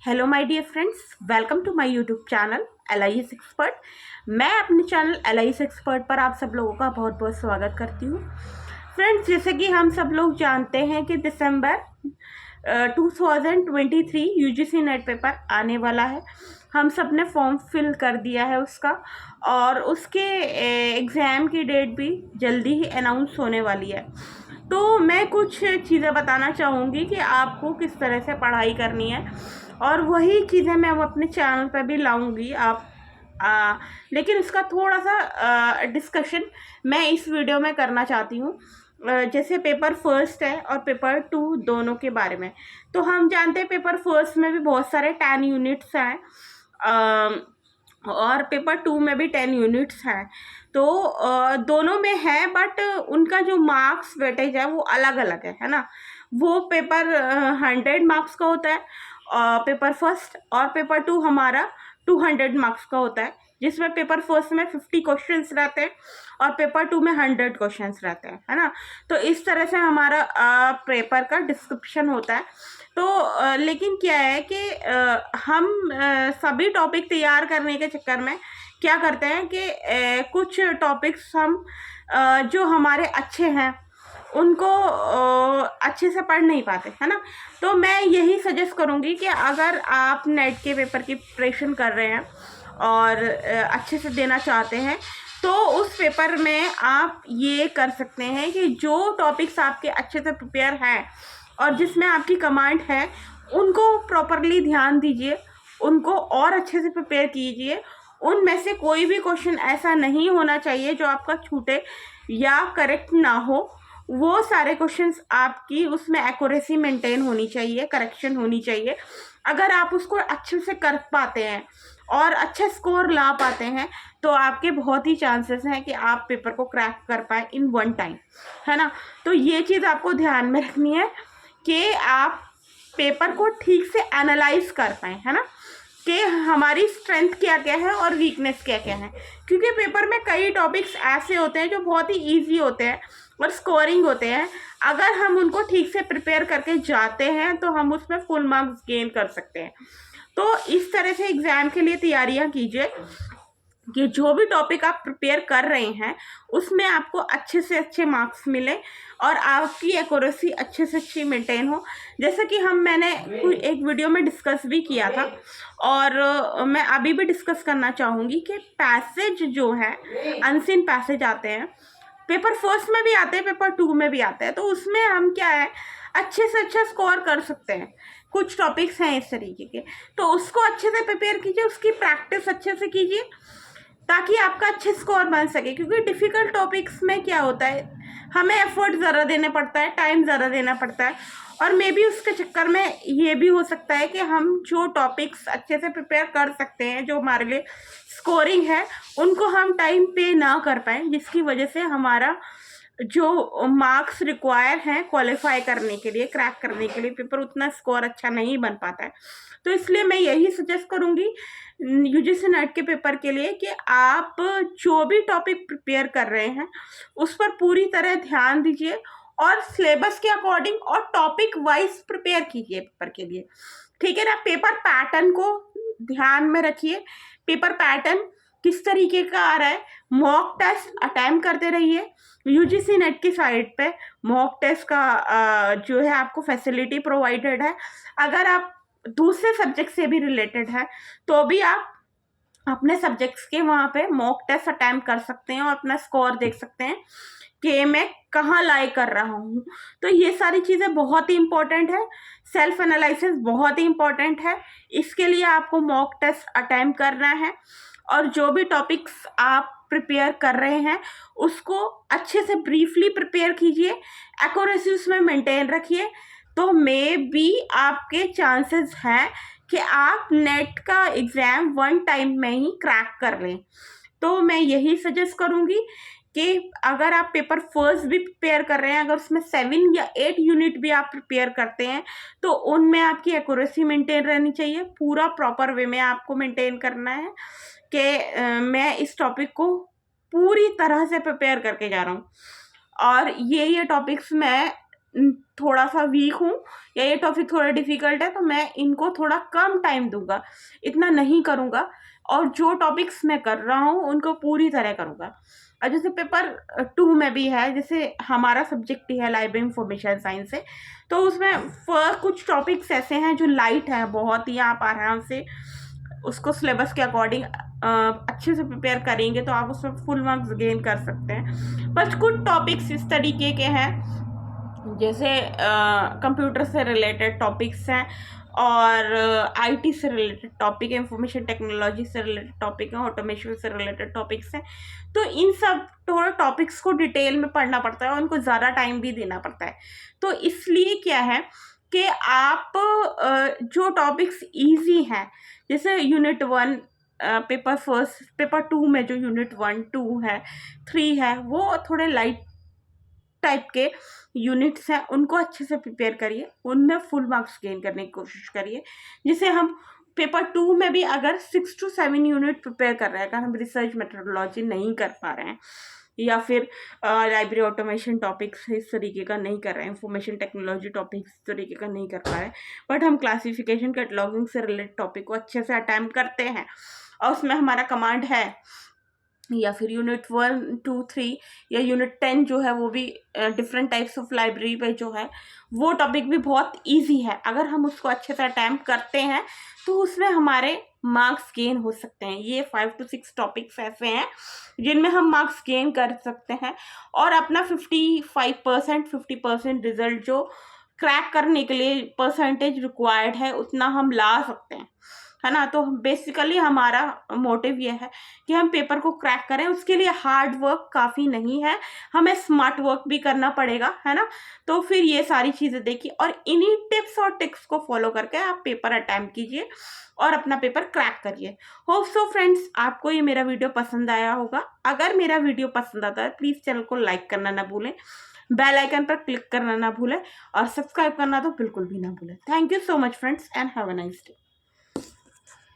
Hello my dear friends, welcome to my YouTube channel LIS expert. मैं अपने channel LIS expert पर आप सब लोगों का बहुत बहुत स्वागत करती हूँ। फ्रेंड्स, जैसे कि हम सब लोग जानते हैं कि दिसंबर 2023 UGC नेट पेपर आने वाला है। हम सब ने फॉर्म फिल कर दिया है उसका, और उसके एग्ज़ाम की डेट भी जल्दी ही अनाउंस होने वाली है। तो मैं कुछ चीज़ें बताना चाहूँगी कि आपको किस तरह से पढ़ाई करनी है, और वही चीज़ें मैं अब अपने चैनल पर भी लाऊंगी। लेकिन इसका थोड़ा सा डिस्कशन मैं इस वीडियो में करना चाहती हूँ। जैसे पेपर फर्स्ट है और पेपर 2 दोनों के बारे में। तो हम जानते हैं पेपर फर्स्ट में भी बहुत सारे 10 यूनिट्स हैं, और पेपर 2 में भी 10 यूनिट्स हैं। तो दोनों में है, बट उनका जो मार्क्स वेटेज है वो अलग अलग है ना। वो पेपर 100 मार्क्स का होता है पेपर फर्स्ट, और पेपर 2 हमारा 200 मार्क्स का होता है, जिसमें पेपर फर्स्ट में 50 क्वेश्चंस रहते हैं और पेपर 2 में 100 क्वेश्चंस रहते हैं, है ना। तो इस तरह से हमारा पेपर का डिस्क्रिप्शन होता है। तो लेकिन क्या है कि हम सभी टॉपिक तैयार करने के चक्कर में क्या करते हैं कि कुछ टॉपिक्स हम जो हमारे अच्छे हैं उनको अच्छे से पढ़ नहीं पाते, है ना। तो मैं यही सजेस्ट करूँगी कि अगर आप नेट के पेपर की प्रिपरेशन कर रहे हैं और अच्छे से देना चाहते हैं, तो उस पेपर में आप ये कर सकते हैं कि जो टॉपिक्स आपके अच्छे से प्रिपेयर हैं और जिसमें आपकी कमांड है, उनको प्रॉपरली ध्यान दीजिए, उनको और अच्छे से प्रिपेयर कीजिए। उनमें से कोई भी क्वेश्चन ऐसा नहीं होना चाहिए जो आपका छूटे या करेक्ट ना हो। वो सारे क्वेश्चंस आपकी उसमें एक्यूरेसी मेंटेन होनी चाहिए, करेक्शन होनी चाहिए। अगर आप उसको अच्छे से कर पाते हैं और अच्छा स्कोर ला पाते हैं, तो आपके बहुत ही चांसेस हैं कि आप पेपर को क्रैक कर पाए इन वन टाइम, है ना। तो ये चीज़ आपको ध्यान में रखनी है कि आप पेपर को ठीक से एनालाइज कर पाएँ, है ना, कि हमारी स्ट्रेंथ क्या क्या है और वीकनेस क्या क्या है। क्योंकि पेपर में कई टॉपिक्स ऐसे होते हैं जो बहुत ही ईजी होते हैं और स्कोरिंग होते हैं। अगर हम उनको ठीक से प्रिपेयर करके जाते हैं तो हम उसमें फुल मार्क्स गेन कर सकते हैं। तो इस तरह से एग्ज़ाम के लिए तैयारियां कीजिए कि जो भी टॉपिक आप प्रिपेयर कर रहे हैं उसमें आपको अच्छे से अच्छे मार्क्स मिले और आपकी एक्यूरेसी अच्छे से अच्छी मेंटेन हो। जैसे कि मैंने एक वीडियो में डिस्कस भी किया था, और मैं अभी भी डिस्कस करना चाहूँगी कि पैसेज जो है, अनसीन पैसेज आते हैं, पेपर फर्स्ट में भी आते हैं, पेपर 2 में भी आते हैं। तो उसमें हम क्या है, अच्छे से अच्छा स्कोर कर सकते हैं। कुछ टॉपिक्स हैं इस तरीके के, तो उसको अच्छे से प्रिपेयर कीजिए, उसकी प्रैक्टिस अच्छे से कीजिए, ताकि आपका अच्छे स्कोर बन सके। क्योंकि डिफ़िकल्ट टॉपिक्स में क्या होता है, हमें एफर्ट ज़्यादा देना पड़ता है, टाइम ज़्यादा देना पड़ता है, और मे बी उसके चक्कर में ये भी हो सकता है कि हम जो टॉपिक्स अच्छे से प्रिपेयर कर सकते हैं, जो हमारे लिए स्कोरिंग है, उनको हम टाइम पे ना कर पाएँ, जिसकी वजह से हमारा जो मार्क्स रिक्वायर हैं क्वालिफाई करने के लिए, क्रैक करने के लिए पेपर, उतना स्कोर अच्छा नहीं बन पाता है। तो इसलिए मैं यही सजेस्ट करूँगी UGC नेट के पेपर के लिए कि आप जो भी टॉपिक प्रिपेयर कर रहे हैं उस पर पूरी तरह ध्यान दीजिए और सिलेबस के अकॉर्डिंग और टॉपिक वाइज प्रिपेयर कीजिए पेपर के लिए, ठीक है ना। पेपर पैटर्न को ध्यान में रखिए, पेपर पैटर्न किस तरीके का आ रहा है, मॉक टेस्ट अटेम्प्ट करते रहिए। UGC नेट की साइट पे मॉक टेस्ट का जो है आपको फैसिलिटी प्रोवाइडेड है। अगर आप दूसरे सब्जेक्ट से भी रिलेटेड है तो भी आप अपने सब्जेक्ट्स के वहाँ पे मॉक टेस्ट अटेम्प्ट कर सकते हैं और अपना स्कोर देख सकते हैं कि मैं कहाँ लाई कर रहा हूँ। तो ये सारी चीज़ें बहुत ही इंपॉर्टेंट है। सेल्फ एनालिसिस बहुत ही इंपॉर्टेंट है। इसके लिए आपको मॉक टेस्ट अटेम्प्ट करना है, और जो भी टॉपिक्स आप प्रिपेयर कर रहे हैं उसको अच्छे से ब्रीफली प्रिपेयर कीजिए, एक्यूरेसी उसमें मेंटेन रखिए। तो मे बी आपके चांसेस हैं कि आप नेट का एग्ज़ाम वन टाइम में ही क्रैक कर लें। तो मैं यही सजेस्ट करूँगी कि अगर आप पेपर फर्स्ट भी प्रिपेयर कर रहे हैं, अगर उसमें 7 या 8 यूनिट भी आप प्रिपेयर करते हैं, तो उनमें आपकी एक्यूरेसी मेंटेन रहनी चाहिए। पूरा प्रॉपर वे में आपको मेंटेन करना है कि मैं इस टॉपिक को पूरी तरह से प्रिपेयर करके जा रहा हूँ, और ये टॉपिक्स मैं थोड़ा सा वीक हूँ या ये टॉपिक थोड़ा डिफिकल्ट है तो मैं इनको थोड़ा कम टाइम दूंगा, इतना नहीं करूँगा, और जो टॉपिक्स मैं कर रहा हूँ उनको पूरी तरह करूँगा। और जैसे पेपर 2 में भी है, जैसे हमारा सब्जेक्ट ही है लाइब्रेरी इंफॉर्मेशन साइंस से, तो उसमें कुछ टॉपिक्स ऐसे हैं जो लाइट है बहुत ही, आप आराम से उसको सिलेबस के अकॉर्डिंग अच्छे से प्रिपेयर करेंगे तो आप उसमें फुल मार्क्स गेन कर सकते हैं। बस कुछ टॉपिक्स इस तरीके के हैं जैसे कंप्यूटर से रिलेटेड टॉपिक्स हैं, और आईटी से रिलेटेड टॉपिक है, इंफॉर्मेशन टेक्नोलॉजी से रिलेटेड टॉपिक है, ऑटोमेशन से रिलेटेड टॉपिक्स हैं। तो इन सब थोड़ा टॉपिक्स को डिटेल में पढ़ना पड़ता है और उनको ज़्यादा टाइम भी देना पड़ता है। तो इसलिए क्या है कि आप जो टॉपिक्स इजी हैं, जैसे यूनिट 1 पेपर फर्स्ट, पेपर 2 में जो यूनिट 1, 2 है, 3 है, वो थोड़े लाइट टाइप के यूनिट्स हैं, उनको अच्छे से प्रिपेयर करिए, उनमें फुल मार्क्स गेन करने की कोशिश करिए। जिसे हम पेपर 2 में भी अगर 6 to 7 यूनिट प्रिपेयर कर रहे हैं, अगर हम रिसर्च मेथोडोलॉजी नहीं कर पा रहे हैं या फिर लाइब्रेरी ऑटोमेशन टॉपिक्स इस तरीके का नहीं कर रहे हैं, इंफॉर्मेशन टेक्नोलॉजी टॉपिक्स इस तरीके का नहीं कर पा रहे हैं, बट हम क्लासिफिकेशन कैटलॉगिंग से रिलेटेड टॉपिक को अच्छे से अटैम्प्ट करते हैं और उसमें हमारा कमांड है, या फिर यूनिट 1, 2, 3 या यूनिट 10 जो है वो भी डिफरेंट टाइप्स ऑफ लाइब्रेरी पे जो है वो टॉपिक भी बहुत इजी है। अगर हम उसको अच्छे से अटैम्प्ट करते हैं तो उसमें हमारे मार्क्स गेन हो सकते हैं। ये 5 to 6 टॉपिक्स ऐसे हैं जिनमें हम मार्क्स गेन कर सकते हैं और अपना 55%, 50% रिजल्ट जो क्रैक करने के लिए परसेंटेज रिक्वायर्ड है उतना हम ला सकते हैं, है ना। तो बेसिकली हमारा मोटिव ये है कि हम पेपर को क्रैक करें, उसके लिए हार्ड वर्क काफ़ी नहीं है, हमें स्मार्ट वर्क भी करना पड़ेगा, है ना। तो फिर ये सारी चीज़ें देखिए और इन्हीं टिप्स और ट्रिक्स को फॉलो करके आप पेपर अटैम्प्ट कीजिए और अपना पेपर क्रैक करिए। होप सो फ्रेंड्स आपको ये मेरा वीडियो पसंद आया होगा। अगर मेरा वीडियो पसंद आता है प्लीज़ चैनल को लाइक करना ना भूलें, बेल आइकन पर क्लिक करना ना भूलें और सब्सक्राइब करना तो बिल्कुल भी ना भूलें। Thank you so much friends and have a nice day.